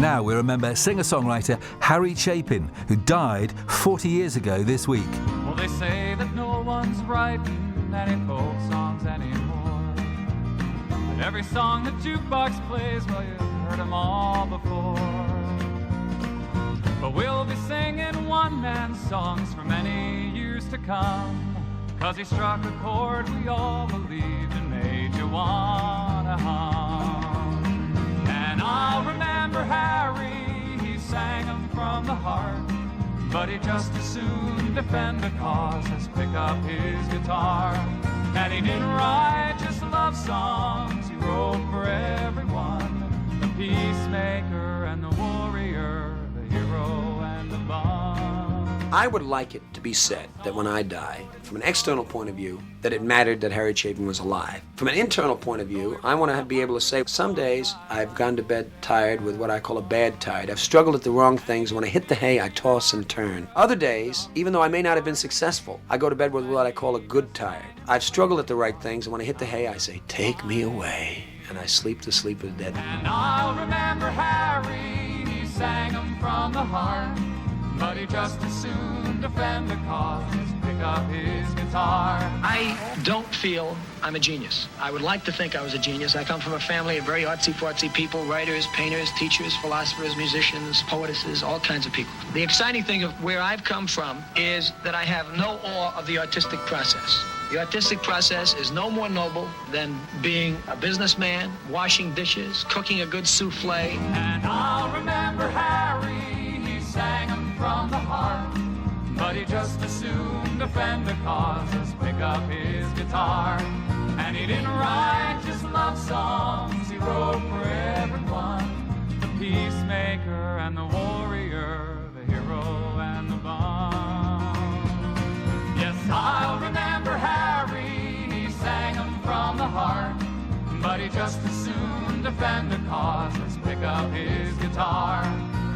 Now we remember singer-songwriter Harry Chapin, who died 40 years ago this week. Well, they say that no one's writing any folk songs anymore. But every song the jukebox plays, well, you've heard them all before. But we'll be singing one-man songs for many years to come, 'cause he struck a chord we all believed and made you wanna hum. And I'll remember Harry, he sang them from the heart, but he just as soon defend a cause as pick up his guitar. And he didn't write just love songs, he wrote for everyone, the peacemaker and the warrior, the hero and the bum. I would like it to be said that when I die, from an external point of view, that it mattered that Harry Chapin was alive. From an internal point of view, I want to be able to say, some days I've gone to bed tired with what I call a bad tired. I've struggled at the wrong things. When I hit the hay, I toss and turn. Other days, even though I may not have been successful, I go to bed with what I call a good tired. I've struggled at the right things, and when I hit the hay, I say, take me away. And I sleep the sleep of the dead. And I'll remember Harry, he sang them from the heart, but he just as soon defend the cause as pick up his guitar. I don't feel I'm a genius. I would like to think I was a genius. I come from a family of very artsy-fartsy people, writers, painters, teachers, philosophers, musicians, poetesses, all kinds of people. The exciting thing of where I've come from is that I have no awe of the artistic process. The artistic process is no more noble than being a businessman, washing dishes, cooking a good souffle. And I'll remember Harry, he sang them from the heart, but he just as soon defend the cause as pick up his guitar. And he didn't write just love songs, he wrote for everyone, the peacemaker and the warrior, the hero and the bum. Yes, I'll remember Harry, he sang them from the heart, but he just as soon defend the cause as pick up his guitar.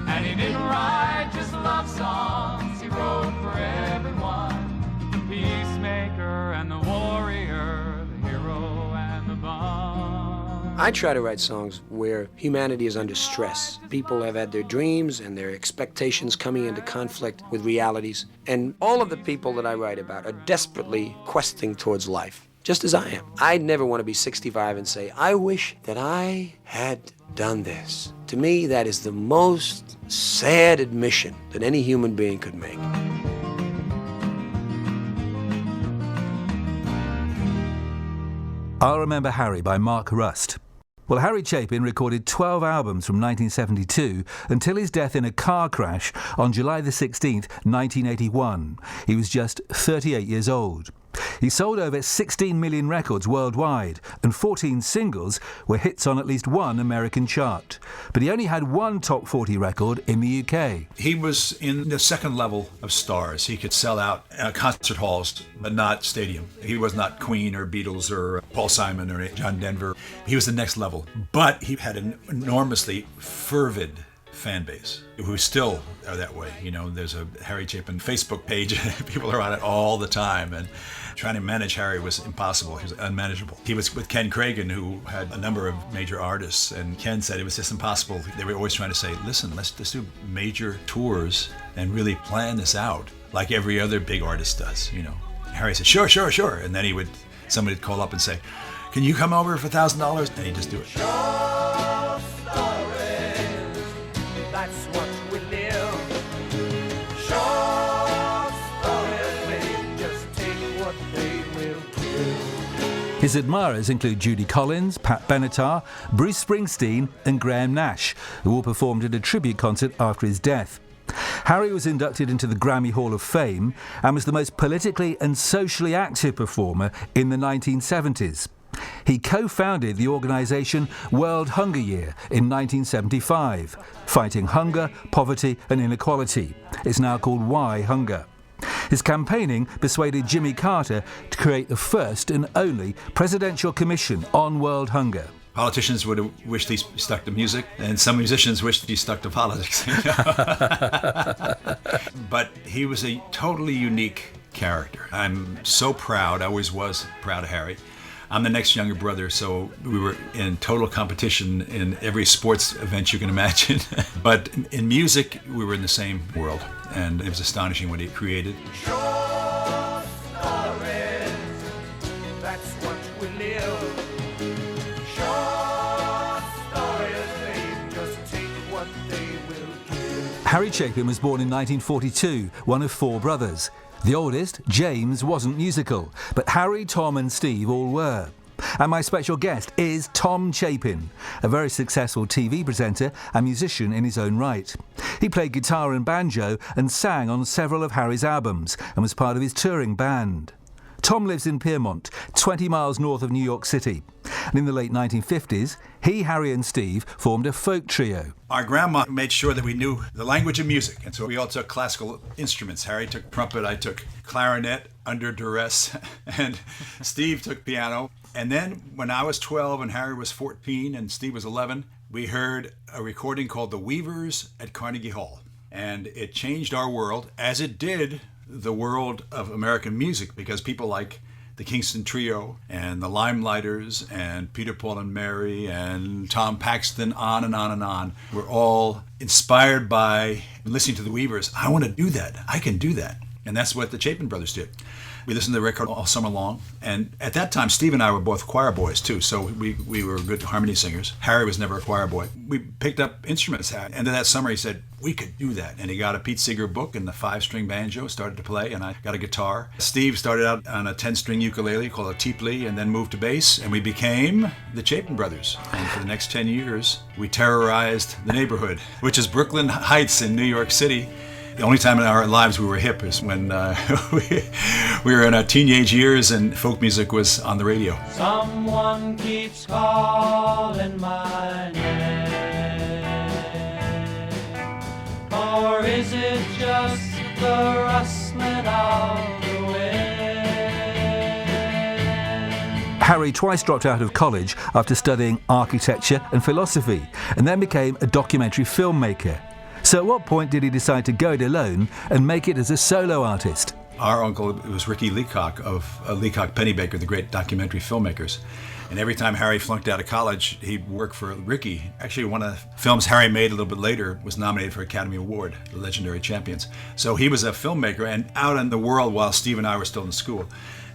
And he didn't write just love songs, he wrote for everyone, the peacemaker and the warrior, the hero and the bum. I try to write songs where humanity is under stress. People have had their dreams and their expectations coming into conflict with realities. And all of the people that I write about are desperately questing towards life, just as I am. I'd never want to be 65 and say, I wish that I had done this. To me, that is the most sad admission that any human being could make. I'll Remember Harry by Mark Rust. Well, Harry Chapin recorded 12 albums from 1972 until his death in a car crash on July the 16th, 1981. He was just 38 years old. He sold over 16 million records worldwide, and 14 singles were hits on at least one American chart. But he only had one top 40 record in the UK. He was in the second level of stars. He could sell out concert halls, but not stadium. He was not Queen or Beatles or Paul Simon or John Denver. He was the next level. But he had an enormously fervid fan base who still are that way. You know, there's a Harry Chapin Facebook page. People are on it all the time, and trying to manage Harry was impossible. He was unmanageable. He was with Ken Cragen, who had a number of major artists, and Ken said it was just impossible. They were always trying to say, listen, let's do major tours and really plan this out like every other big artist does, you know. Harry said, sure. And then somebody would call up and say, can you come over for $1,000? And he'd just do it. Short stories, that's what we live. Short stories, they just take what they will give. His admirers include Judy Collins, Pat Benatar, Bruce Springsteen and Graham Nash, who all performed at a tribute concert after his death. Harry was inducted into the Grammy Hall of Fame and was the most politically and socially active performer in the 1970s. He co-founded the organisation World Hunger Year in 1975, fighting hunger, poverty and inequality. It's now called Why Hunger. His campaigning persuaded Jimmy Carter to create the first and only presidential commission on world hunger. Politicians would have wished he stuck to music, and some musicians wished he stuck to politics. But he was a totally unique character. I'm so proud, I always was proud of Harry, I'm the next younger brother, so we were in total competition in every sports event you can imagine. But in music, we were in the same world, and it was astonishing what he created. Short stories, that's what we live. Short stories, they just take what they will give. Harry Chapin was born in 1942, one of 4 brothers. The oldest, James, wasn't musical, but Harry, Tom and Steve all were. And my special guest is Tom Chapin, a very successful TV presenter and musician in his own right. He played guitar and banjo and sang on several of Harry's albums and was part of his touring band. Tom lives in Piermont, 20 miles north of New York City. And in the late 1950s, he, Harry and Steve formed a folk trio. Our grandma made sure that we knew the language of music, and so we all took classical instruments. Harry took trumpet, I took clarinet under duress, and Steve took piano. And then when I was 12 and Harry was 14 and Steve was 11, we heard a recording called The Weavers at Carnegie Hall. And it changed our world, as it did the world of American music, because people like the Kingston Trio and the Limelighters and Peter, Paul and Mary and Tom Paxton, on and on and on, were all inspired by listening to the Weavers. I want to do that. I can do that. And that's what the Chapin brothers did. We listened to the record all summer long. And at that time, Steve and I were both choir boys, too. So we were good harmony singers. Harry was never a choir boy. We picked up instruments. And then that summer, he said, we could do that. And he got a Pete Seeger book and the 5-string banjo, started to play, and I got a guitar. Steve started out on a 10-string ukulele called a teepli, and then moved to bass, and we became the Chapin brothers. And for the next 10 years, we terrorized the neighborhood, which is Brooklyn Heights in New York City. The only time in our lives we were hip is when we were in our teenage years and folk music was on the radio. Someone keeps calling my name, or is it just the rustling of the wind? Harry twice dropped out of college after studying architecture and philosophy, and then became a documentary filmmaker. So at what point did he decide to go it alone and make it as a solo artist? Our uncle was Ricky Leacock of Leacock Pennybaker, the great documentary filmmakers. And every time Harry flunked out of college, he'd work for Ricky. Actually, one of the films Harry made a little bit later was nominated for Academy Award, The Legendary Champions. So he was a filmmaker and out in the world while Steve and I were still in school.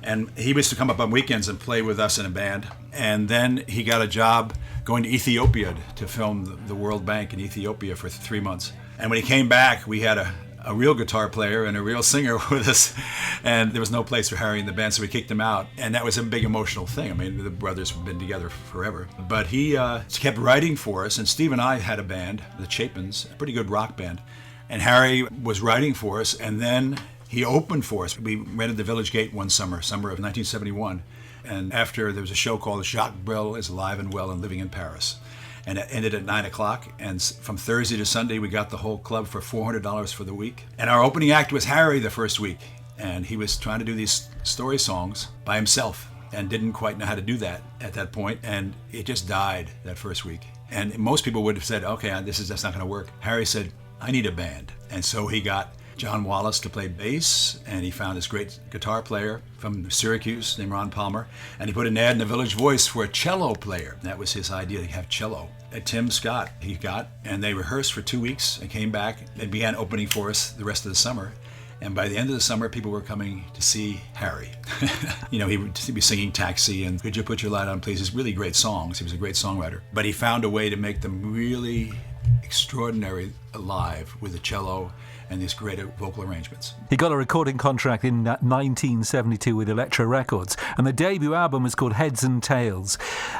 And he used to come up on weekends and play with us in a band. And then he got a job going to Ethiopia to film the World Bank in Ethiopia for 3 months. And when he came back, we had a real guitar player and a real singer with us, and there was no place for Harry in the band, so we kicked him out. And that was a big emotional thing. I mean, the brothers have been together forever. But he kept writing for us, and Steve and I had a band, the Chapins, a pretty good rock band. And Harry was writing for us, and then he opened for us. We rented the Village Gate one summer of 1971. And after, there was a show called Jacques Brel is Alive and Well and Living in Paris. And it ended at 9 o'clock. And from Thursday to Sunday, we got the whole club for $400 for the week. And our opening act was Harry the first week. And he was trying to do these story songs by himself and didn't quite know how to do that at that point. And it just died that first week. And most people would have said, okay, that's not going to work. Harry said, I need a band. And so he got John Wallace to play bass, and he found this great guitar player from Syracuse named Ron Palmer, and he put an ad in the Village Voice for a cello player. That was his idea, to have cello. Tim Scott he got, and they rehearsed for 2 weeks and came back and began opening for us the rest of the summer. And by the end of the summer, people were coming to see Harry. You know, he would be singing Taxi and Could You Put Your Light On Please? His really great songs. He was a great songwriter. But he found a way to make them really extraordinary live with the cello and these great vocal arrangements. He got a recording contract in 1972 with Elektra Records, and the debut album was called Heads and Tails,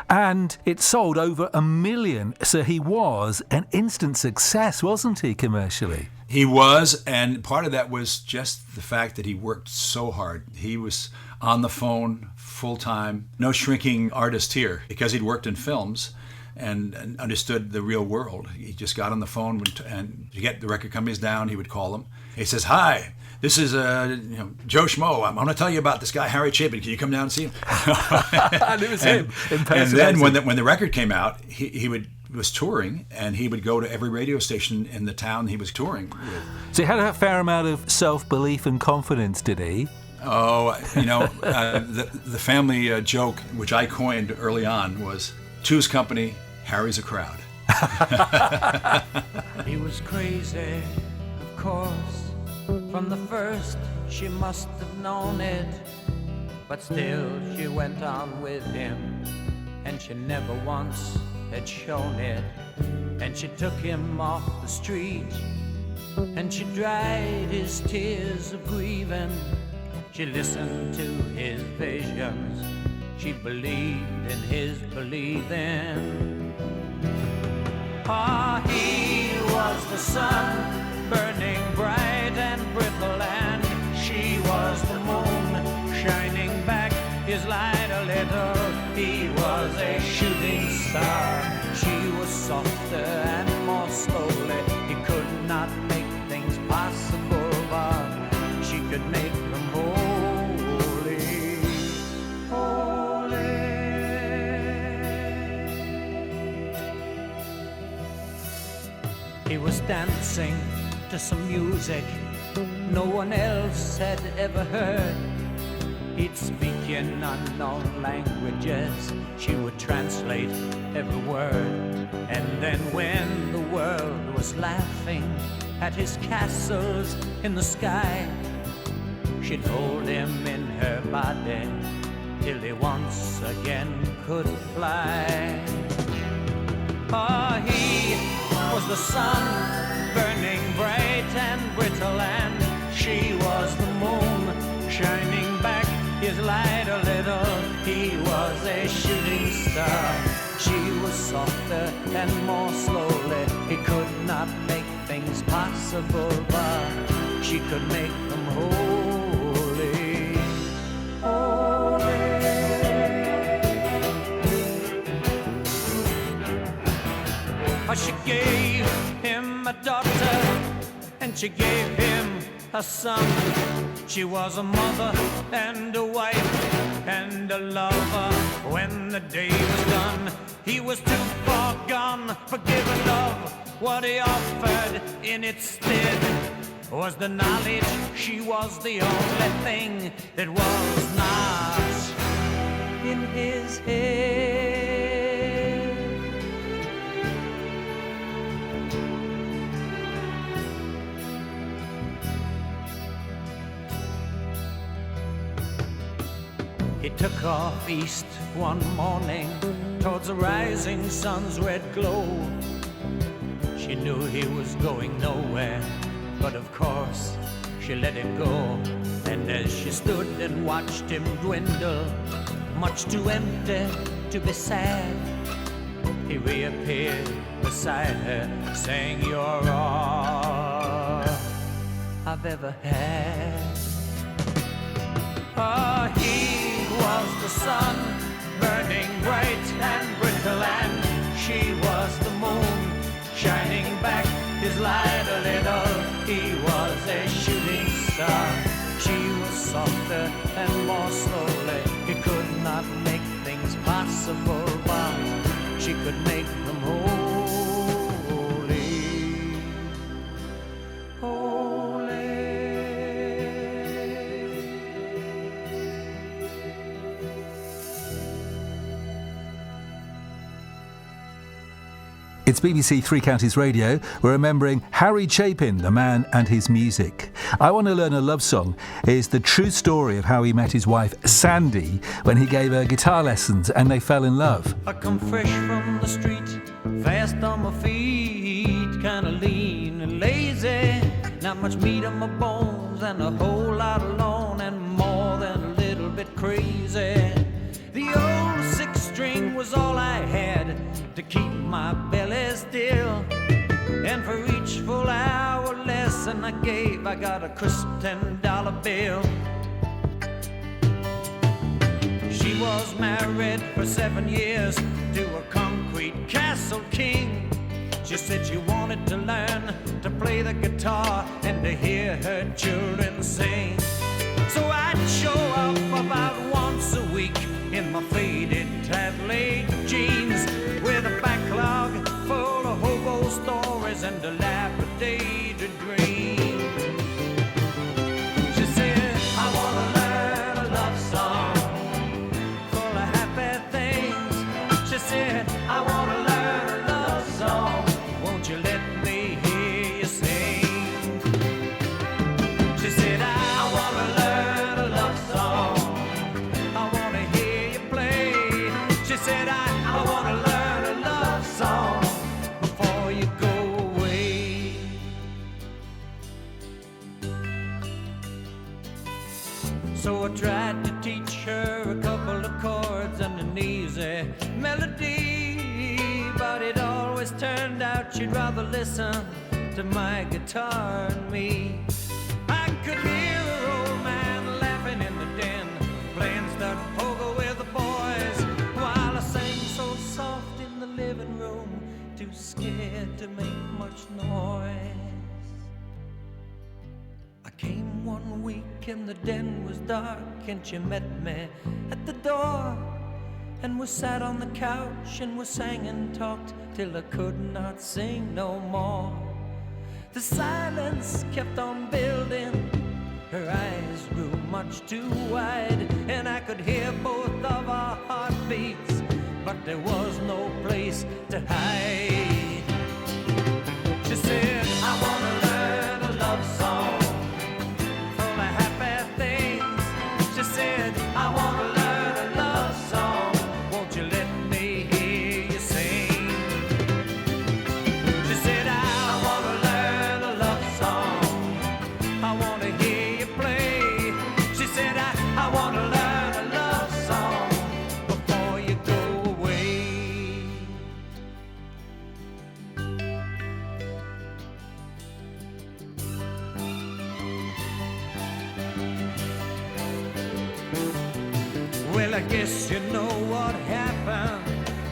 and it sold over 1 million, so he was an instant success, wasn't he, commercially? He was, and part of that was just the fact that he worked so hard. He was on the phone full-time, no shrinking artist here, because he'd worked in films and understood the real world. He just got on the phone, and to get the record companies down, he would call them. He says, "Hi, this is Joe Schmo. I'm going to tell you about this guy, Harry Chapin. Can you come down and see him?" And it was him. And then when the record came out, he was touring, and he would go to every radio station in the town he was touring with. So he had a fair amount of self-belief and confidence, did he? Oh, the family joke, which I coined early on, was two's company, Harry's a crowd. He was crazy, of course. From the first, she must have known it. But still, she went on with him, and she never once had shown it. And she took him off the street, and she dried his tears of grieving. She listened to his visions, she believed in his believing. Ah, he was the sun, burning bright and brittle, and she was the moon, shining back his light a little. He was a shooting star, she was softer and more slowly. He could not make things possible, but she could make them holy, holy. He was dancing to some music no one else had ever heard. He'd speak in unknown languages, she would translate every word. And then when the world was laughing at his castles in the sky, she'd hold him in her body till he once again could fly. Oh, he was the sun, burning bright and brittle, and she was the moon, shining back his light a little. He was a shooting star, she was softer and more slowly. He could not make things possible, but she could make them holy, holy. Oh, she gave him a daughter, and she gave him a son. She was a mother and a wife and a lover. When the day was done, he was too far gone, forgiven of what he offered in its stead. Was the knowledge she was the only thing that was not in his head. He took off east one morning towards the rising sun's red glow. She knew he was going nowhere, but of course she let him go. And as she stood and watched him dwindle, much too empty to be sad, he reappeared beside her, saying, "You're all I've ever had." Oh, he was the sun, burning bright and brittle, and she was the moon, shining back his light a little. He was a shooting star, she was softer and more slowly. He could not make things possible, but she could make them holy, holy. It's BBC Three Counties Radio. We're remembering Harry Chapin, the man and his music. I Want to Learn a Love Song is the true story of how he met his wife, Sandy, when he gave her guitar lessons and they fell in love. I come fresh from the street, fast on my feet, kinda lean and lazy. Not much meat on my bones and a whole lot alone and more than a little bit crazy. The old six-string was all I had to keep my belly still. And for each full hour lesson I gave, I got a crisp $10 bill. She was married for 7 years to a concrete castle king. She said she wanted to learn to play the guitar and to hear her children sing. So I'd show up about once a week in my faded tattooed jeans, with a backlog full of hobo stories and dilapidated dreams. She said, I wanna learn So I tried to teach her a couple of chords and an easy melody, but it always turned out she'd rather listen to my guitar and me. I could hear her old man laughing in the den, playing stud poker with the boys, while I sang so soft in the living room, too scared to make much noise. I came one week and the den was dark, and she met me at the door, and we sat on the couch and we sang and talked till I could not sing no more. The silence kept on building, her eyes grew much too wide, and I could hear both of our heartbeats, but there was no place to hide. She said, I wanna learn a love song full of happy things. She said, I wanna learn a love song, won't you let me hear you sing? She said, I wanna learn a love song, I wanna hear you play. She said, I wanna learn a love song before you go away. Well, I guess you know what happened.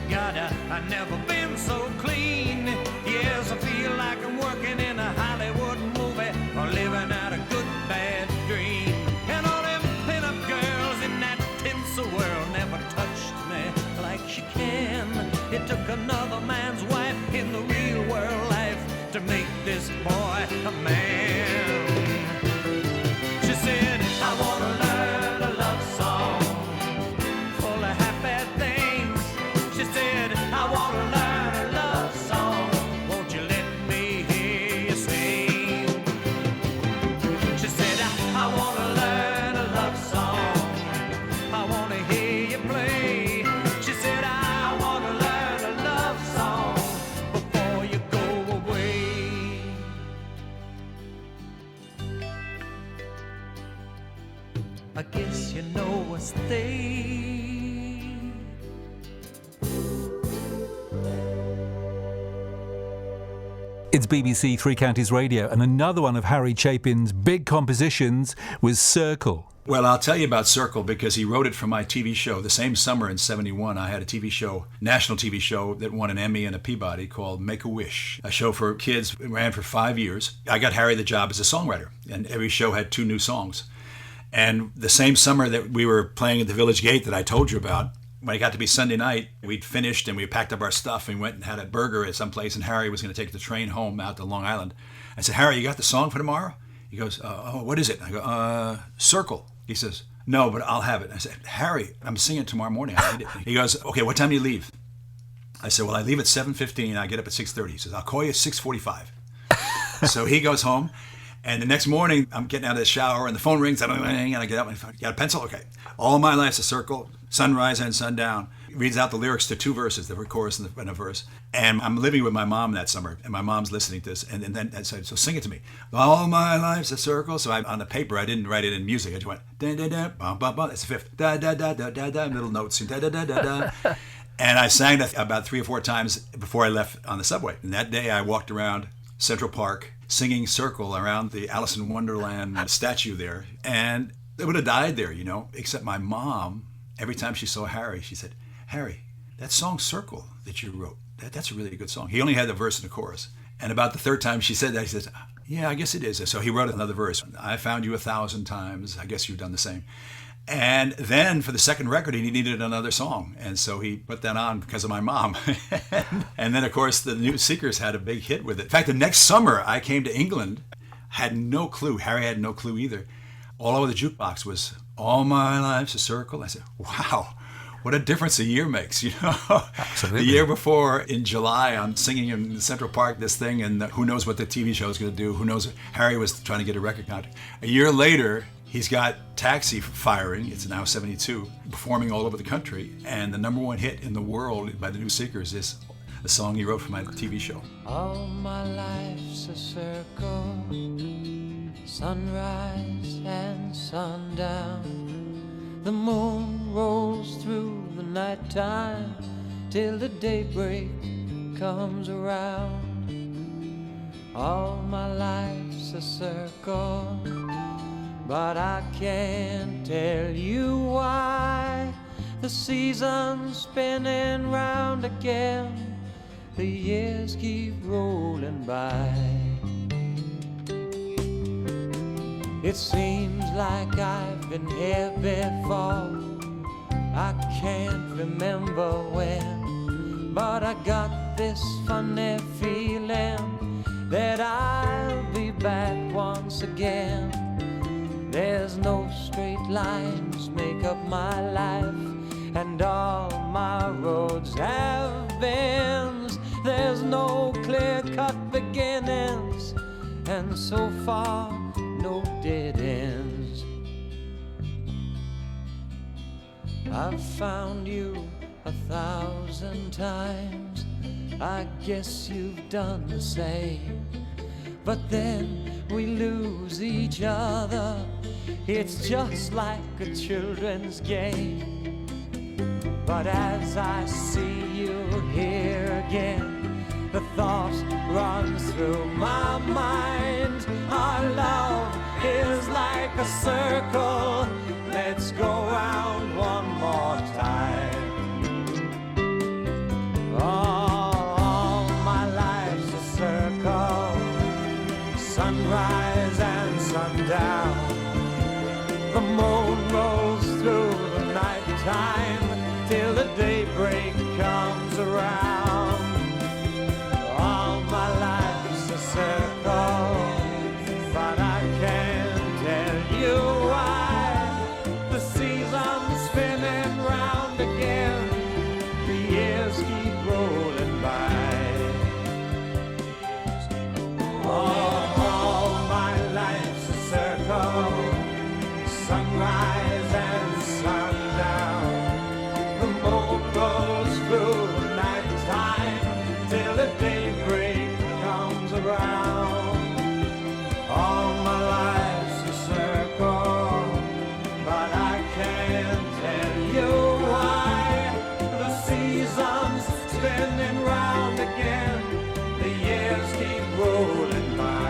God, I never been so clean. Yes, I feel like I'm working in a Hollywood movie or living out a good bad dream. And all them pin-up girls in that tinsel world never touched me like she can. It took another man's wife in the real world life to make this boy a man. She said, I wanna learn a love song full of happy things. She said, I wanna learn a love song, won't you let me hear you sing? She said, I wanna learn a love song, I wanna hear you play. She said, I wanna learn a love song before you go away. I guess you know I stayed. It's BBC Three Counties Radio, and another one of Harry Chapin's big compositions was Circle. Well, I'll tell you about Circle because he wrote it for my TV show. The same summer in '71, I had a TV show, national TV show that won an Emmy and a Peabody called Make-A-Wish, a show for kids. It ran for 5 years. I got Harry the job as a songwriter, and every show had 2 new songs. And the same summer that we were playing at the Village Gate that I told you about, when it got to be Sunday night, we'd finished and we packed up our stuff and went and had a burger at some place, and Harry was going to take the train home out to Long Island. I said, Harry, you got the song for tomorrow? He goes, oh, what is it? I go, Circle. He says, no, but I'll have it. I said, Harry, I'm singing it tomorrow morning. I need it. He goes, okay, what time do you leave? I said, well, I leave at 7:15. I get up at 6:30. He says, I'll call you at 6:45. So he goes home. And the next morning, I'm getting out of the shower, and the phone rings, and I get up, and you got a pencil? Okay. All my life's a circle, sunrise and sundown. He reads out the lyrics to 2 verses, the chorus and a verse. And I'm living with my mom that summer, and my mom's listening to this, and then I said, so sing it to me. All my life's a circle. So on the paper, I didn't write it in music. I just went, da-da-da, bum-bum-bum. That's the 5th. Da-da-da-da-da-da, middle notes, da-da-da-da-da. And I sang that about 3 or 4 times before I left on the subway. And that day, I walked around Central Park, singing Circle around the Alice in Wonderland statue there. And it would have died there, you know, except my mom, every time she saw Harry, she said, Harry, that song Circle that you wrote, that's a really good song. He only had the verse and the chorus. And about the 3rd time she said that, he says, yeah, I guess it is. So he wrote another verse. I found you 1,000 times. I guess you've done the same. And then for the 2nd record, he needed another song. And so he put that on because of my mom. And then, of course, the New Seekers had a big hit with it. In fact, the next summer I came to England, had no clue. Harry had no clue either. All over the jukebox was All My Life's a Circle. I said, wow, what a difference a year makes, you know? Absolutely. The year before, in July, I'm singing in Central Park this thing, and who knows what the TV show is going to do. Who knows? Harry was trying to get a record contract. A year later, he's got Taxi firing, it's now 72, performing all over the country, and the #1 hit in the world by the New Seekers is a song he wrote for my TV show. All my life's a circle, sunrise and sundown. The moon rolls through the nighttime till the daybreak comes around. All my life's a circle, but I can't tell you why. The season's spinning round again, the years keep rolling by. It seems like I've been here before, I can't remember when, but I got this funny feeling that I'll be back once again. There's no straight lines make up my life, and all my roads have bends. There's no clear-cut beginnings, and so far no dead ends. I've found you 1,000 times, I guess you've done the same. But then we lose each other, it's just like a children's game. But as I see you here again, the thought runs through my mind. Our love is like a circle, let's go round one more time. All my life's a circle, sunrise and sundown. The moon rolls through the nighttime till the daybreak comes around. All my life's a circle, but I can't tell you why. The season's spinning round again, the years keep rolling by. All my life's a circle, sunrise and sundown. The moon goes through the nighttime till the daybreak comes around. All my life's a circle, but I can't tell you why. The season's spinning round again, the years keep rolling by.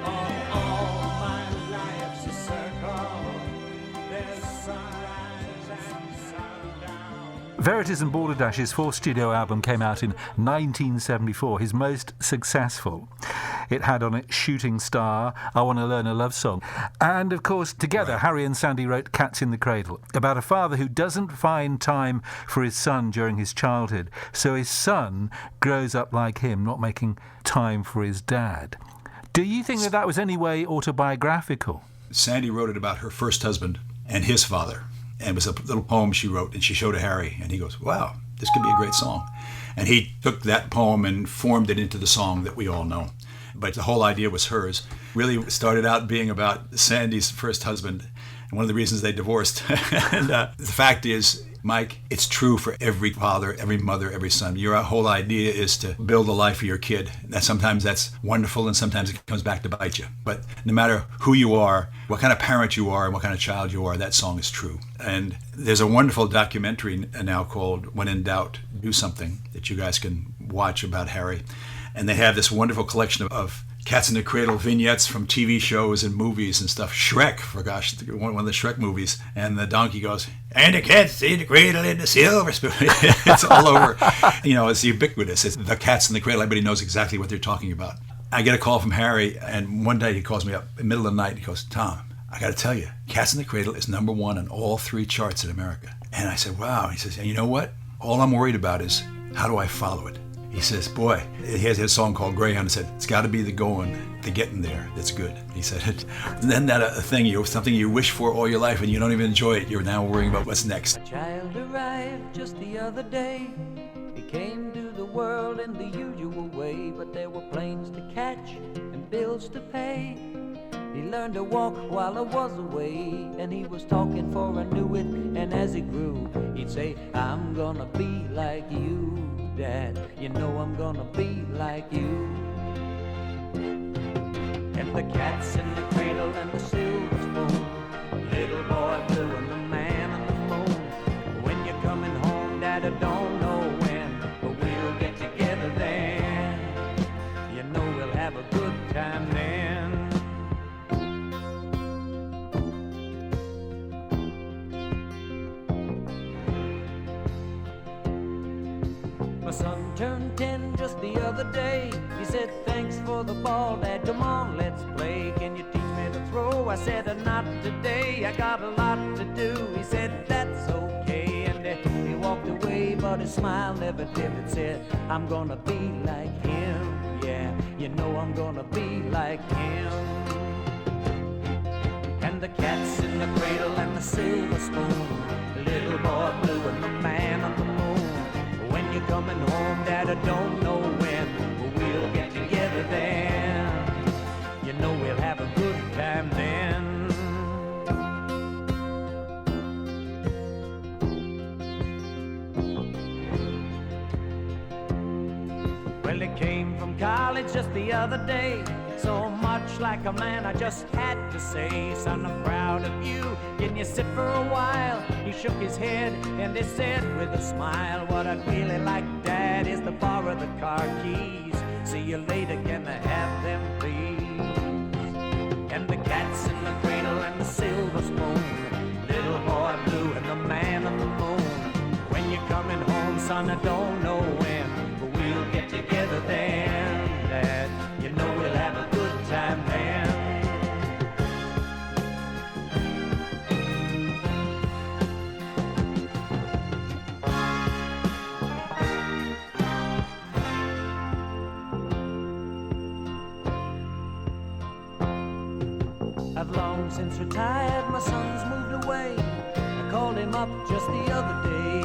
All my life's a circle, there's sunrise and sundown. Veritas and Balderdash's fourth studio album came out in 1974, his most successful. It had on it Shooting Star, I Want to Learn a Love Song. And, of course, together, Harry and Sandy wrote Cats in the Cradle, about a father who doesn't find time for his son during his childhood, so his son grows up like him, not making time for his dad. Do you think that that was any way autobiographical? Sandy wrote it about her first husband and his father. And it was a little poem she wrote, and she showed it to Harry, and he goes, wow, this could be a great song. And he took that poem and formed it into the song that we all know. But the whole idea was hers. Really started out being about Sandy's first husband, and one of the reasons they divorced. And the fact is, Mike, it's true for every father, every mother, every son. Your whole idea is to build a life for your kid. That sometimes that's wonderful, and sometimes it comes back to bite you. But no matter who you are, what kind of parent you are, and what kind of child you are, that song is true. And there's a wonderful documentary now called When in Doubt, Do Something, that you guys can watch about Harry. And they have this wonderful collection of Cats in the Cradle vignettes from TV shows and movies and stuff. Shrek, for gosh, one of the Shrek movies. And the donkey goes, and the cat's in the cradle in the silver spoon. It's all over. You know, it's ubiquitous. It's the Cats in the Cradle. Everybody knows exactly what they're talking about. I get a call from Harry, and one day he calls me up in the middle of the night. And he goes, Tom, I got to tell you, Cats in the Cradle is #1 on all 3 charts in America. And I said, wow. He says, and you know what? All I'm worried about is, how do I follow it? He says, boy, he has his song called Greyhound. He said, it's got to be the going, the getting there that's good. He said, and then that something you wish for all your life and you don't even enjoy it. You're now worrying about what's next. A child arrived just the other day. He came to the world in the usual way, but there were planes to catch and bills to pay. He learned to walk while I was away, and he was talking for I knew it. And as he grew, he'd say, I'm gonna be like you, Dad. You know I'm gonna be like you. And the time then. My son turned 10 just the other day. He said, thanks for the ball, Dad, come on, let's play. Can you teach me to throw? I said, not today, I got a lot to do. He said, that's okay, and he walked away, but his smile never dimmed. Said, I'm gonna be like him, yeah, you know I'm gonna be like him. And the cat's in the cradle and the silver spoon, the little boy blue and the man on the moon. When you're coming home, Dad, I don't know when, but we'll get together then. You know we'll have a good time then. Well, he came from college just the other day, so much like a man I just had to say, son, I'm proud of you, can you sit for a while? He shook his head and he said with a smile, what I'd really like, Dad, is to borrow the car keys. See you later, can I have them please? And the cat's in the cradle and the silver spoon, little boy blue and the man on the moon. When you're coming home, son, I don't know when, but we'll get together then, Dad. You know we'll have a good time then. I've long since retired, my son's moved away. I called him up just the other day.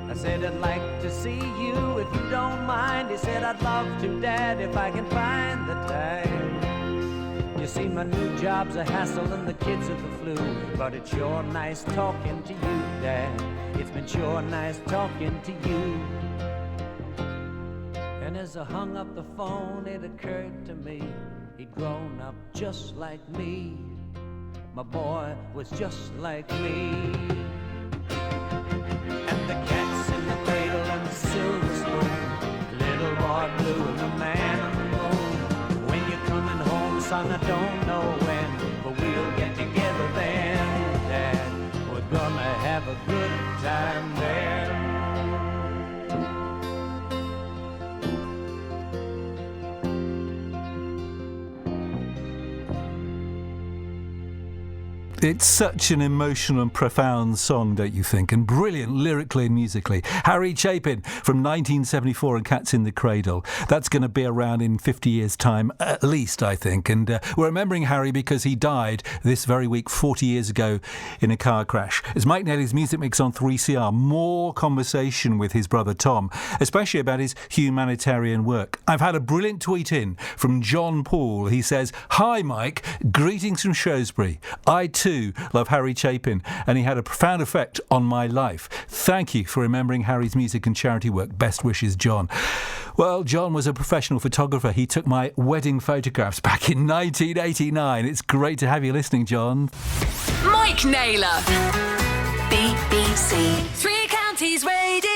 I said, I'd like to see you if you don't mind. He said, I'd love to, Dad, if I can find the time. You see, my new job's a hassle and the kids are the flu, but it's sure nice talking to you, Dad. It's been sure nice talking to you. And as I hung up the phone, it occurred to me, he'd grown up just like me. My boy was just like me. And the cat's in the cradle and the silver spoon, little boy blue and the man on the moon. When you're coming home, son, I don't know when, but we'll get together then, Dad. We're gonna have a good time there. It's such an emotional and profound song, don't you think? And brilliant lyrically and musically. Harry Chapin from 1974 and Cats in the Cradle. That's going to be around in 50 years' time, at least, I think. And we're remembering Harry because he died this very week, 40 years ago, in a car crash. It's Mike Naylor's Music Mix on 3CR. More conversation with his brother Tom, especially about his humanitarian work. I've had a brilliant tweet in from John Paul. He says, "Hi, Mike. Greetings from Shrewsbury. I too love Harry Chapin, and he had a profound effect on my life. Thank you for remembering Harry's music and charity work. Best wishes, John." Well, John was a professional photographer. He took my wedding photographs back in 1989. It's great to have you listening, John. Mike Naylor, BBC Three Counties Radio.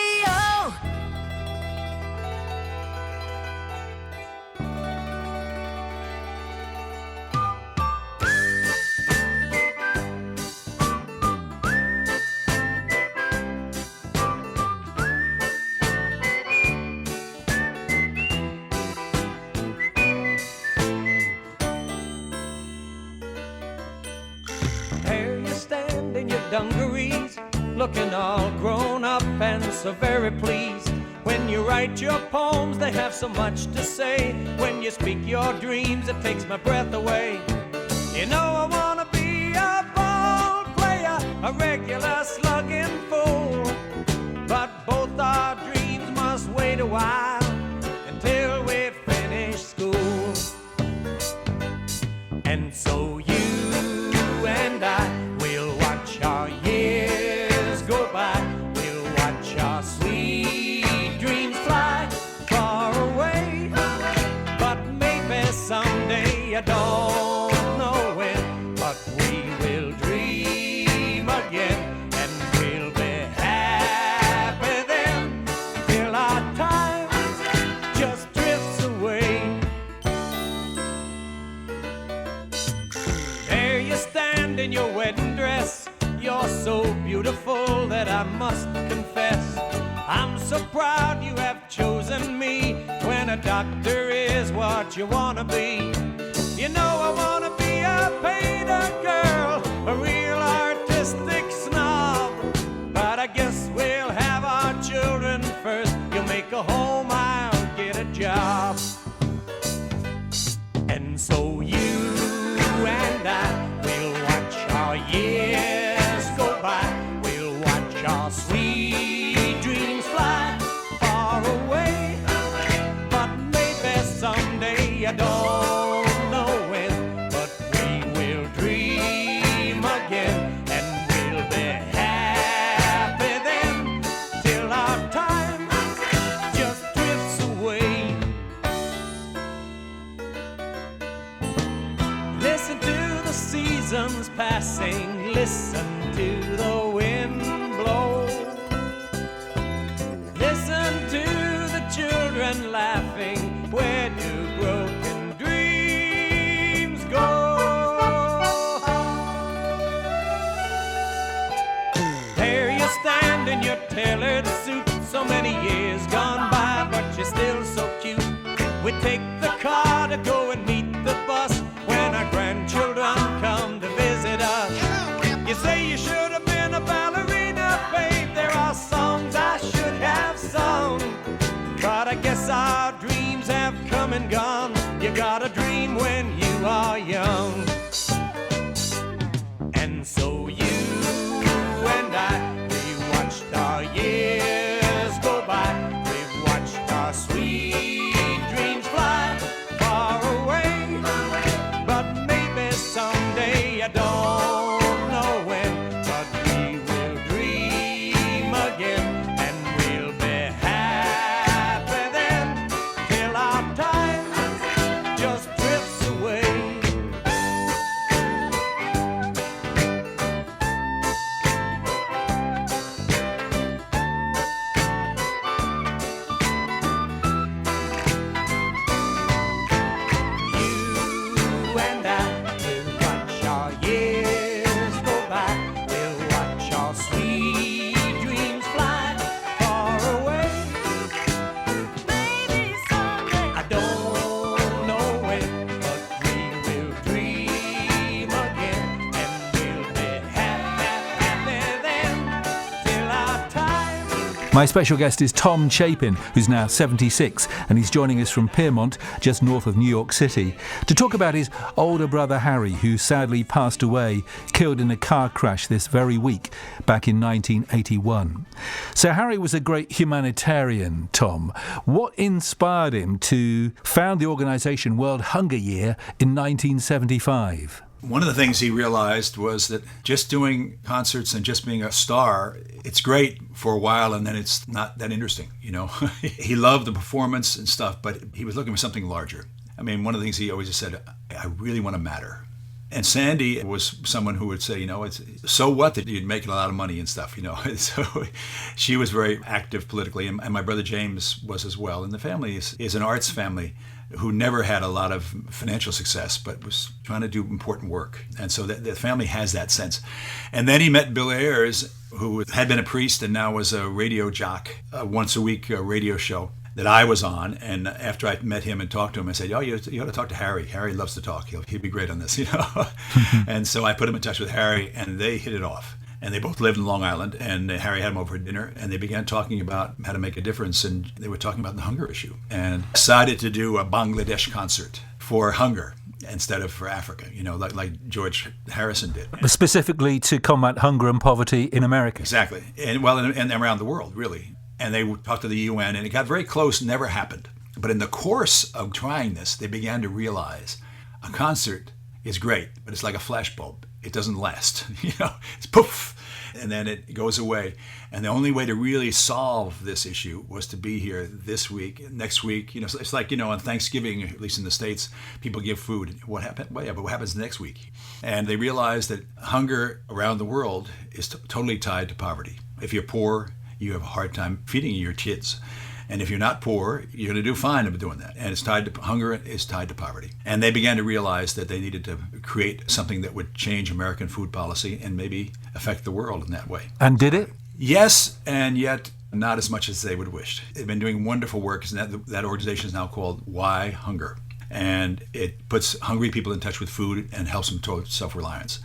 Dungarees, looking all grown up and so very pleased. When you write your poems, they have so much to say. When you speak your dreams, it takes my breath away. You know I wanna be a ball player, a regular slugging fool, but both our dreams must wait a while until we finish school. And so you and I, our years go by, we'll watch our sweet dreams fly far away. But maybe someday, I don't know when, but we will dream again, and we'll be happy then, till our time just drifts away. I must confess, I'm so proud you have chosen me. When a doctor is what you wanna be. You know I wanna be a painter girl, a real artistic snob. But I guess we'll have our children first. You'll make a home, I'll get a job. And so you and I will watch our years go by. We'll watch our sweet dreams fly far away. But maybe someday, I don't know when, but we will dream again. And we'll be happy then till our time just drifts away. Listen to the seasons passing, listen to the wind blow. Listen to the children laughing, where do broken dreams go? There you stand in your tailored suit, so many years gone by, but you're still so cute. We take the car to go and meet the bus when our grandchildren come to visit us. You say you should have been a ballerina, babe. There are songs I should have sung, but I guess our dreams have come and gone. You gotta dream when you are young. And so you and I, we watched our years go by. We've watched our sweet dreams fly far away. But maybe someday, I don't know when, but we will dream again. And we'll be happy then till our time just drifts away. You and I will watch our years go by. We'll watch our sweet dreams fly far away. Maybe someday. I don't know when, but we will dream again. And we'll be happy then till our time. My special guest is Tom Chapin, who's now 76, and he's joining us from Piermont, just north of New York City, to talk about his older brother Harry, who sadly passed away, killed in a car crash this very week, back in 1981. So Harry was a great humanitarian, Tom. What inspired him to found the organisation World Hunger Year in 1975? One of the things he realized was that just doing concerts and just being a star, it's great for a while and then it's not that interesting, you know. He loved the performance and stuff, but he was looking for something larger. I mean, one of the things he always said, I really want to matter. And Sandy was someone who would say, you know, it's so what that you'd make a lot of money and stuff, you know. So she was very active politically, and my brother James was as well. And the family is an arts family who never had a lot of financial success, but was trying to do important work. And so the family has that sense. And then he met Bill Ayers, who had been a priest and now was a radio jock, a once-a-week radio show that I was on. And after I met him and talked to him, I said, oh, you ought to talk to Harry. Harry loves to talk. He'd be great on this, you know. And so I put him in touch with Harry, and they hit it off. And they both lived in Long Island, and Harry had him over for dinner, and they began talking about how to make a difference, and they were talking about the hunger issue, and decided to do a Bangladesh concert for hunger instead of for Africa, you know, like George Harrison did. Specifically to combat hunger and poverty in America. Exactly, and well, and around the world, really. And they talked to the UN, and it got very close, never happened. But in the course of trying this, they began to realize a concert is great, but it's like a flashbulb. It doesn't last, you know, it's poof, and then it goes away. And the only way to really solve this issue was to be here this week, next week. You know, it's like, you know, on Thanksgiving, at least in the States, people give food. What happened? Well, yeah, but what happens next week? And they realized that hunger around the world is totally tied to poverty. If you're poor, you have a hard time feeding your kids. And if you're not poor, you're going to do fine of doing that. And it's tied to hunger is tied to poverty. And they began to realize that they needed to create something that would change American food policy and maybe affect the world in that way. And did it? Yes, and yet not as much as they would have wished. They've been doing wonderful work, and that organization is now called Why Hunger. And it puts hungry people in touch with food and helps them toward self-reliance.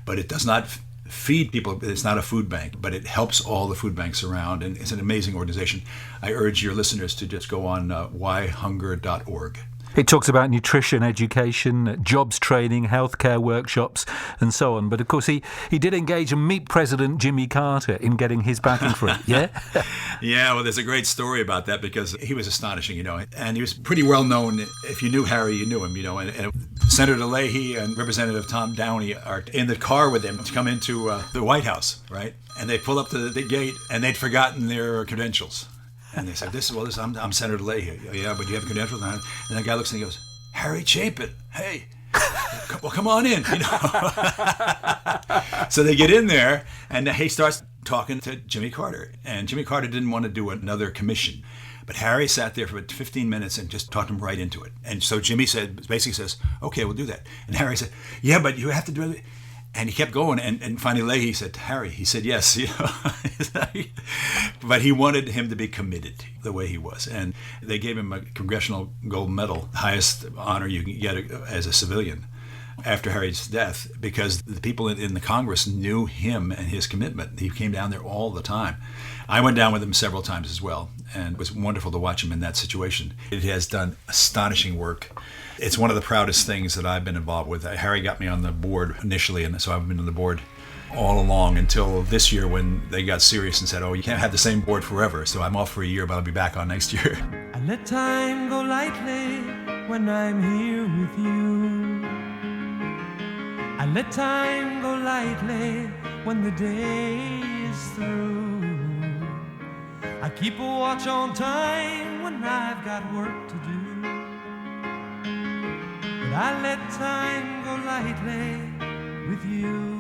But it does not feed people. It's not a food bank, but it helps all the food banks around, and it's an amazing organization. I urge your listeners to just go on whyhunger.org. It talks about nutrition, education, jobs training, healthcare workshops, and so on. But of course, he did engage and meet President Jimmy Carter in getting his backing for it, yeah? Yeah, well, there's a great story about that because he was astonishing, and he was pretty well known. If you knew Harry, you knew him, and Senator Leahy and Representative Tom Downey are in the car with him to come into the White House, right? And they pull up to the gate, and they'd forgotten their credentials. And they said, I'm Senator Leahy. Yeah, but you have credentials? And the guy looks and he goes, Harry Chapin, hey, well, come on in. So they get in there, and he starts talking to Jimmy Carter. And Jimmy Carter didn't want to do another commission. But Harry sat there for about 15 minutes and just talked him right into it. And so Jimmy basically says, okay, we'll do that. And Harry said, yeah, but you have to do it. And he kept going, and finally Leahy said, Harry, he said yes, but he wanted him to be committed the way he was. And they gave him a Congressional Gold Medal, highest honor you can get as a civilian, after Harry's death, because the people in the Congress knew him and his commitment. He came down there all the time. I went down with him several times as well, and it was wonderful to watch him in that situation. It has done astonishing work. It's one of the proudest things that I've been involved with. Harry got me on the board initially, and so I've been on the board all along until this year when they got serious and said, oh, you can't have the same board forever. So I'm off for a year, but I'll be back on next year. I let time go lightly when I'm here with you. I let time go lightly when the day is through. I keep a watch on time when I've got work to do. But I let time go lightly with you.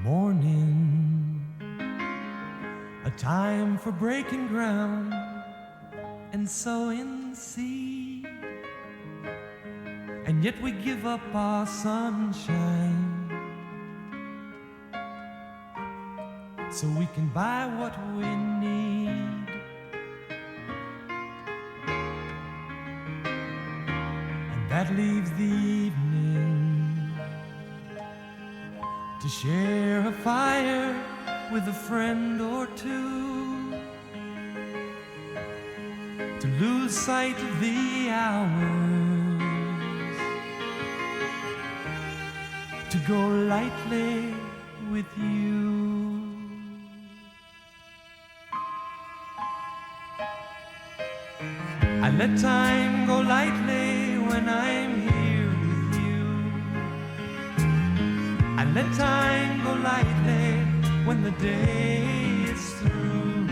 Morning, a time for breaking ground and sowing seed, and yet we give up our sunshine so we can buy what we need. And that leaves the evening to share a fire with a friend or two, to lose sight of the hours, to go lightly with you. I let time go lightly when I'm here with you. I let time go lightly when the day is through.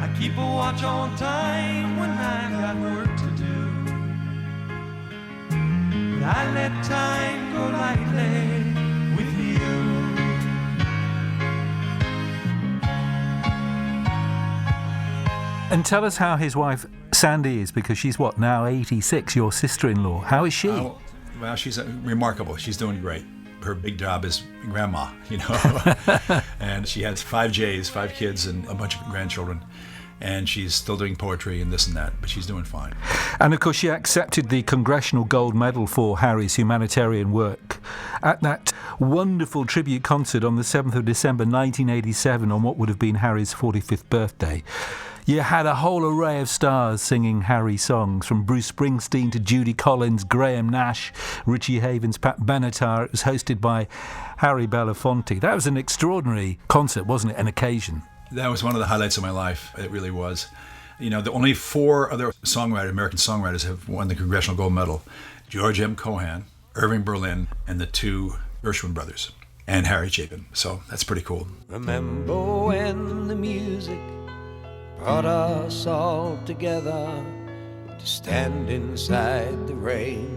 I keep a watch on time when I've got work to do. But I let time go lightly with you. And tell us how his wife Sandy is, because she's now 86, your sister-in-law. How is she? Well, she's remarkable. She's doing great. Her big job is grandma, and she has 5 J's, 5 kids, and a bunch of grandchildren. And she's still doing poetry and this and that, but she's doing fine. And of course, she accepted the Congressional Gold Medal for Harry's humanitarian work at that wonderful tribute concert on the 7th of December 1987 on what would have been Harry's 45th birthday. You had a whole array of stars singing Harry songs, from Bruce Springsteen to Judy Collins, Graham Nash, Richie Havens, Pat Benatar. It was hosted by Harry Belafonte. That was an extraordinary concert, wasn't it? An occasion. That was one of the highlights of my life. It really was. The only 4 other American songwriters have won the Congressional Gold Medal. George M. Cohan, Irving Berlin, and the 2 Gershwin brothers, and Harry Chapin. So that's pretty cool. Remember when the music brought us all together to stand inside the rain,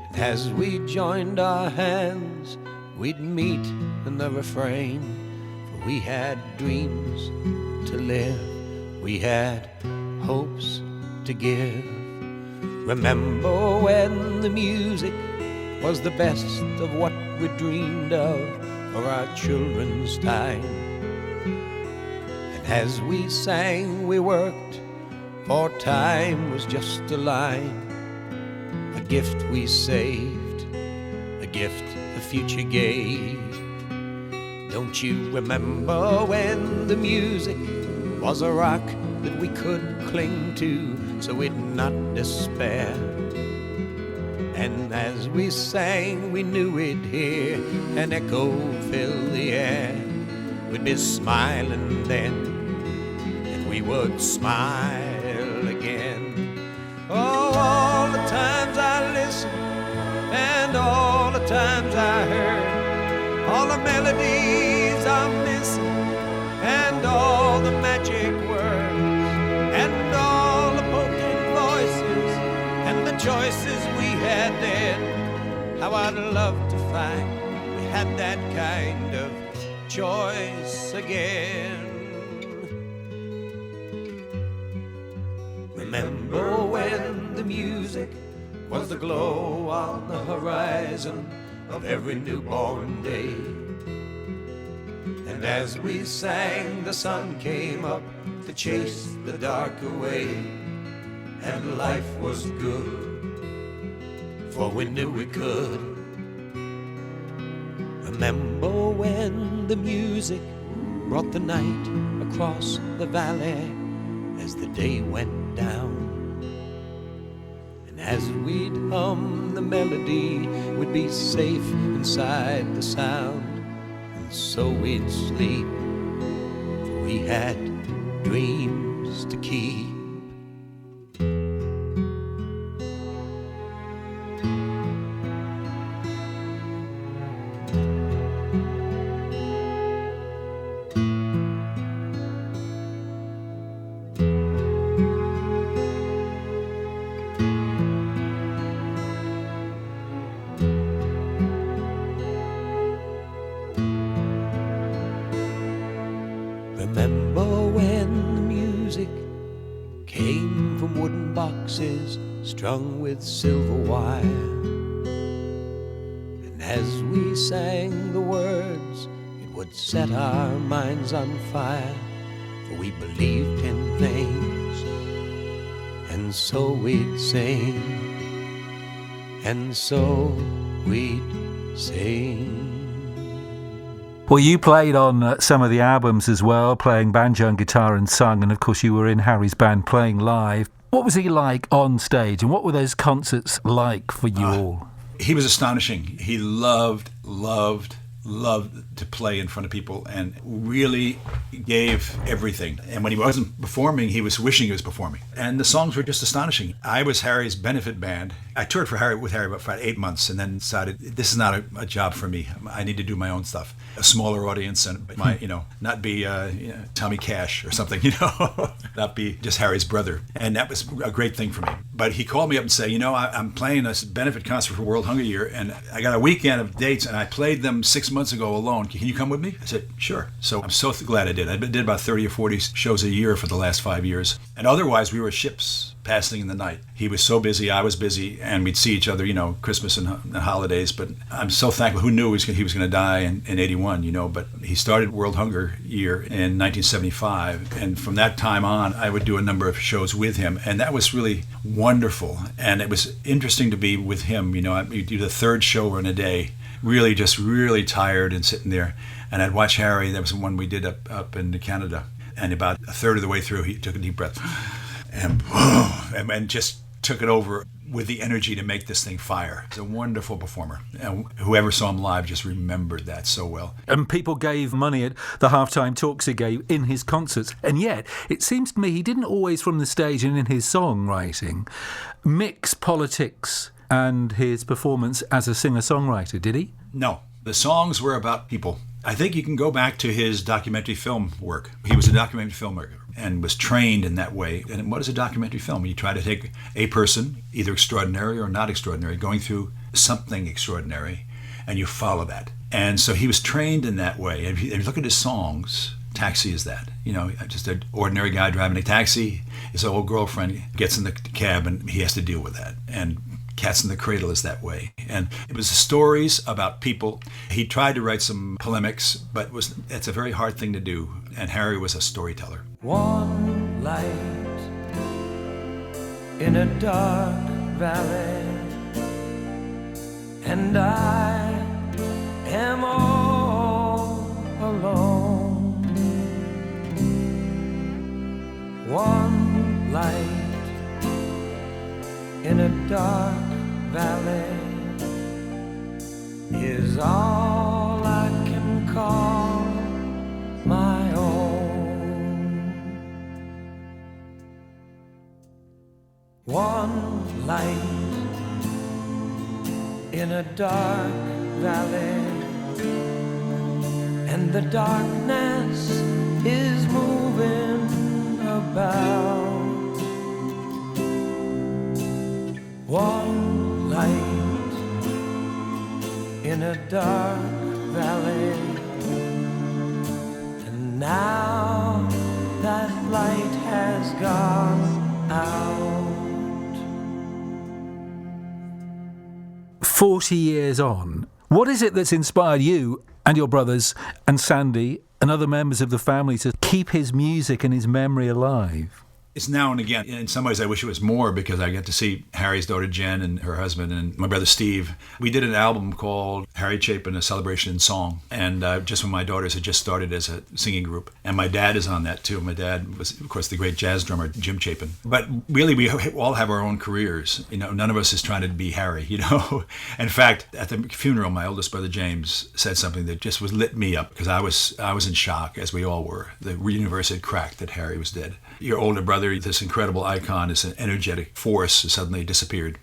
and as we joined our hands we'd meet in the refrain, for we had dreams to live, we had hopes to give. Remember when the music was the best of what we dreamed of for our children's time. And as we sang, we worked, for time was just a line, a gift we saved, a gift the future gave. Don't you remember when the music was a rock that we could cling to so we'd not despair? And as we sang, we knew we'd hear an echo fill the air. We'd be smiling then, and we would smile again. Oh, all the times I listened, and all the times I heard, all the melodies I'm missing, and all the magic words, and all the poking voices, and the choices we had then. How I'd love to find we had that kind of choice again. Remember when the music was the glow on the horizon of every newborn day? And as we sang, the sun came up to chase the dark away, and life was good, for we knew we could. Remember when the music brought the night across the valley as the day went down? And as we'd hum the melody, we'd be safe inside the sound, and so we'd sleep, for we had dreams to keep. Remember when the music came from wooden boxes strung with silver wire? And as we sang the words, it would set our minds on fire, for we believed in things, and so we'd sing, and so we'd sing. Well, you played on some of the albums as well, playing banjo and guitar and sung, and of course you were in Harry's band playing live. What was he like on stage, and what were those concerts like for you all? He was astonishing. He loved to play in front of people and really gave everything. And when he wasn't performing, he was wishing he was performing. And the songs were just astonishing. I was Harry's benefit band. I toured with Harry about 8 months and then decided this is not a job for me. I need to do my own stuff. A smaller audience and not be Tommy Cash or something, not be just Harry's brother. And that was a great thing for me. But he called me up and said, I'm playing a benefit concert for World Hunger Year, and I got a weekend of dates, and I played them 6 months ago alone. Can you come with me? I said, sure. So I'm so glad I did. I did about 30 or 40 shows a year for the last 5 years. And otherwise, we were ships passing in the night. He was so busy, I was busy, and we'd see each other, Christmas and holidays. But I'm so thankful. Who knew he was going to die in 81, But he started World Hunger Year in 1975. And from that time on, I would do a number of shows with him. And that was really wonderful. And it was interesting to be with him. You'd do the third show in a day, really tired and sitting there. And I'd watch Harry. That was one we did up in Canada. And about a third of the way through, he took a deep breath and just took it over with the energy to make this thing fire. He's a wonderful performer. And whoever saw him live just remembered that so well. And people gave money at the halftime talks he gave in his concerts. And yet, it seems to me he didn't always, from the stage and in his songwriting, mix politics and his performance as a singer-songwriter, did he? No. The songs were about people. I think you can go back to his documentary film work. He was a documentary filmmaker and was trained in that way. And what is a documentary film? You try to take a person, either extraordinary or not extraordinary, going through something extraordinary, and you follow that. And so he was trained in that way. And if you look at his songs, Taxi is that. Just an ordinary guy driving a taxi. His old girlfriend gets in the cab and he has to deal with that. And Cats in the Cradle is that way. And it was stories about people. He tried to write some polemics, but it's a very hard thing to do. And Harry was a storyteller. One light in a dark valley, and I am all alone. One light in a dark valley is all I can call my own. One light in a dark valley, and the darkness is moving about. One light in a dark valley, and now that light has gone out. 40 years on, what is it that's inspired you and your brothers and Sandy and other members of the family to keep his music and his memory alive? It's now and again. In some ways, I wish it was more because I get to see Harry's daughter Jen and her husband and my brother Steve. We did an album called Harry Chapin, A Celebration in Song. And just when my daughters had just started as a singing group. And my dad is on that too. My dad was, of course, the great jazz drummer, Jim Chapin. But really, we all have our own careers. None of us is trying to be Harry, In fact, at the funeral, my oldest brother James said something that just lit me up because I was in shock, as we all were. The universe had cracked that Harry was dead. Your older brother, this incredible icon, this energetic force, suddenly disappeared.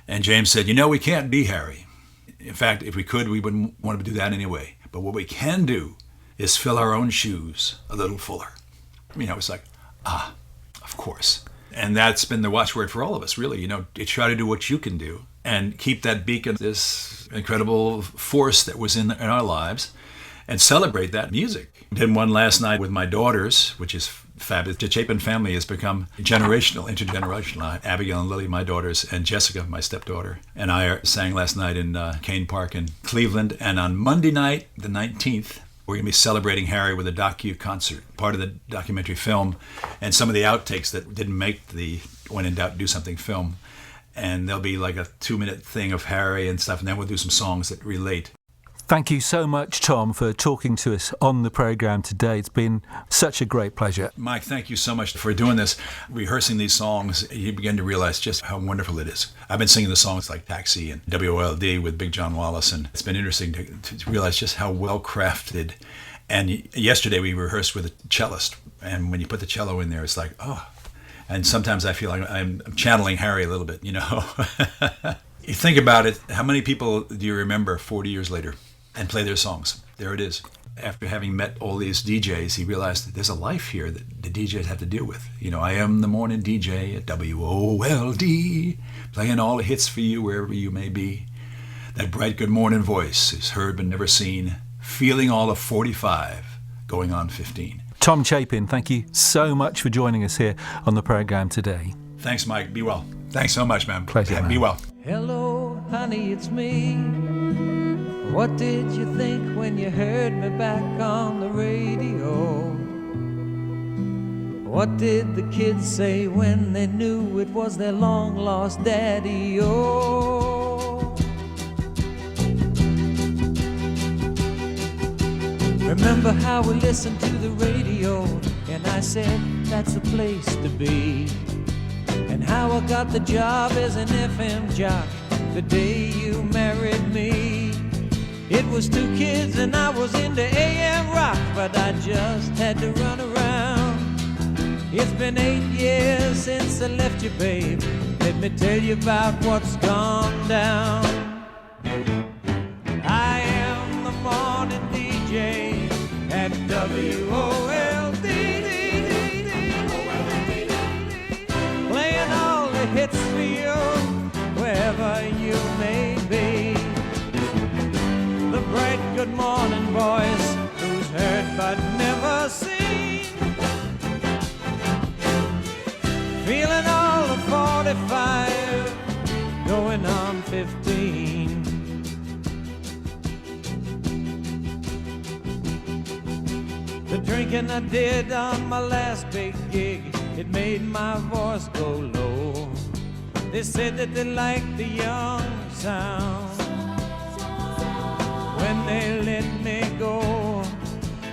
And James said, we can't be Harry. In fact, if we could, we wouldn't want to do that anyway. But what we can do is fill our own shoes a little fuller. It's like, of course. And that's been the watchword for all of us, really. Try to do what you can do and keep that beacon, this incredible force that was in our lives, and celebrate that music. Did one last night with my daughters, which is fabulous. The Chapin family has become intergenerational. Abigail and Lily, my daughters, and Jessica, my stepdaughter, and I sang last night in Kane Park in Cleveland. And on Monday night, the 19th, we're going to be celebrating Harry with a docu-concert, part of the documentary film, and some of the outtakes that didn't make the When in Doubt Do Something film. And there'll be like a 2-minute thing of Harry and stuff, and then we'll do some songs that relate. Thank you so much, Tom, for talking to us on the programme today. It's been such a great pleasure. Mike, thank you so much for doing this. Rehearsing these songs, you begin to realize just how wonderful it is. I've been singing the songs like Taxi and WOLD with Big John Wallace, and it's been interesting to realize just how well crafted. And yesterday we rehearsed with a cellist, and when you put the cello in there, it's like, oh. And sometimes I feel like I'm channeling Harry a little bit, You think about it, how many people do you remember 40 years later and play their songs? There it is. After having met all these DJs, he realized that there's a life here that the DJs have to deal with. I am the morning DJ at WOLD, playing all the hits for you wherever you may be. That bright good morning voice is heard but never seen, feeling all of 45, going on 15. Tom Chapin, thank you so much for joining us here on the programme today. Thanks, Mike. Be well. Thanks so much, man. Pleasure, man. Be well. Hello, honey, it's me. What did you think when you heard me back on the radio? What did the kids say when they knew it was their long-lost daddy-o? Remember how we listened to the radio, and I said, that's the place to be. And how I got the job as an FM jock the day you married me. It was 2 kids and I was into AM rock, but I just had to run around. It's been 8 years since I left you, babe. Let me tell you about what's gone down. I am the morning DJ at WOLD, playing all the hits for you wherever you may be. The bright good 45, going on 15. The drinking I did on my last big gig, it made my voice go low. They said that they liked the young sound when they let me go.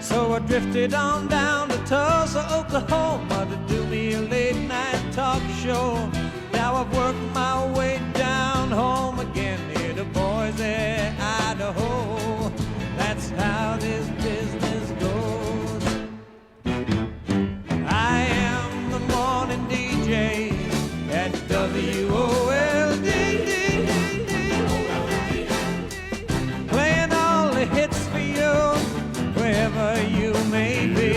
So I drifted on down to Tulsa, Oklahoma to do me a late night talk show. Now I've worked my way down home again near to Boise, Idaho. That's how this business goes. I am the morning DJ at WOLD, playing all the hits for you wherever you may be.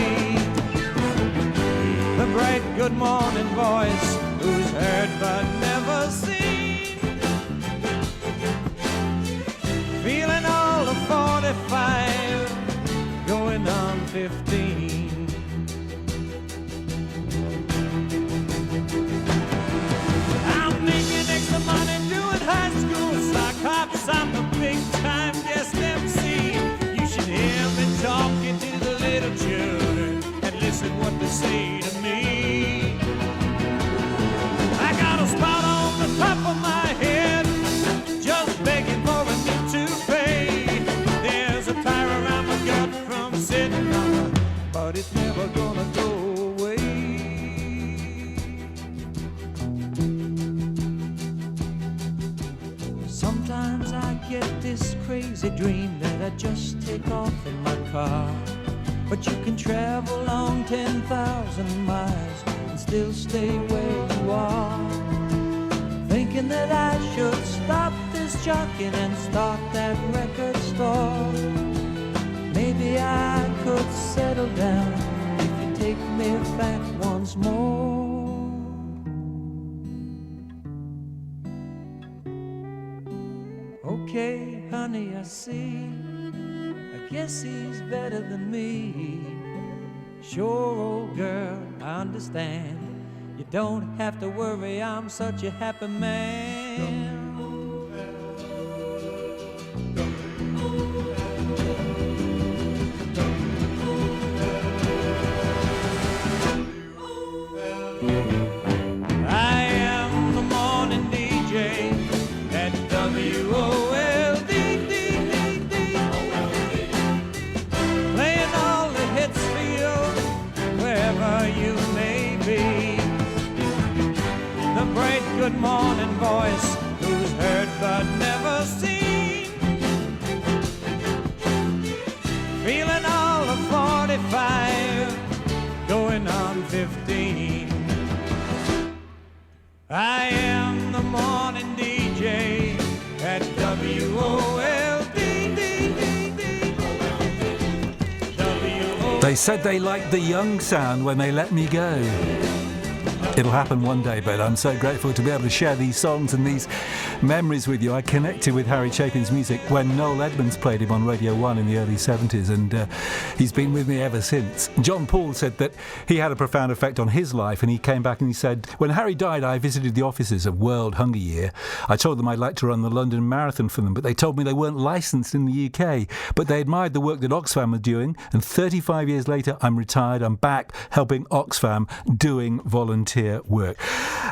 The bright good morning voice who's heard but never seen, feeling all of 45, going on 15. I'm making extra money doing high school sock hops. I'm a big time guest MC. You should hear me talking to the little children and listen what they say to me. I got a spot on the top of my head, just begging for a new toupee. There's a tire around my gut from sitting on it, but it's never gonna go away. Sometimes I get this crazy dream that I just take off in my car. But you can travel on 10,000 miles and still stay where you are. Thinking that I should stop this jockeying and start that record store. Maybe I could settle down if you take me back once more. Okay, honey, I see. I guess he's better than me. Sure, old girl, I understand. You don't have to worry, I'm such a happy man. I am the morning DJ at WOLD. You may be the bright good morning voice who's heard but never seen, feeling all of 45, going on 15. I am the morning DJ at WOLD. They said they liked the young sound when they let me go. It'll happen one day, but I'm so grateful to be able to share these songs and these memories with you. I connected with Harry Chapin's music when Noel Edmonds played him on Radio 1 in the early 70s, and he's been with me ever since. John Paul said that he had a profound effect on his life, and he came back and he said, when Harry died, I visited the offices of World Hunger Year. I told them I'd like to run the London Marathon for them, but they told me they weren't licensed in the UK, but they admired the work that Oxfam were doing, and 35 years later, I'm retired, I'm back helping Oxfam doing volunteer work.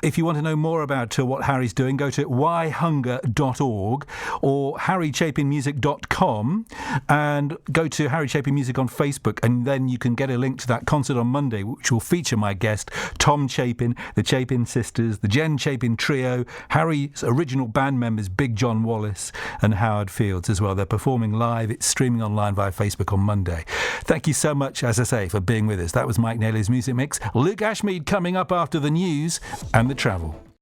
If you want to know more about what Harry's doing, go to whyhunger.org or harrychapinmusic.com and go to Harry Chapin Music on Facebook, and then you can get a link to that concert on Monday, which will feature my guest, Tom Chapin, the Chapin sisters, the Jen Chapin trio, Harry's original band members, Big John Wallace and Howard Fields as well. They're performing live. It's streaming online via Facebook on Monday. Thank you so much, as I say, for being with us. That was Mike Naylor's Music Mix. Luke Ashmead coming up after the news and the travel.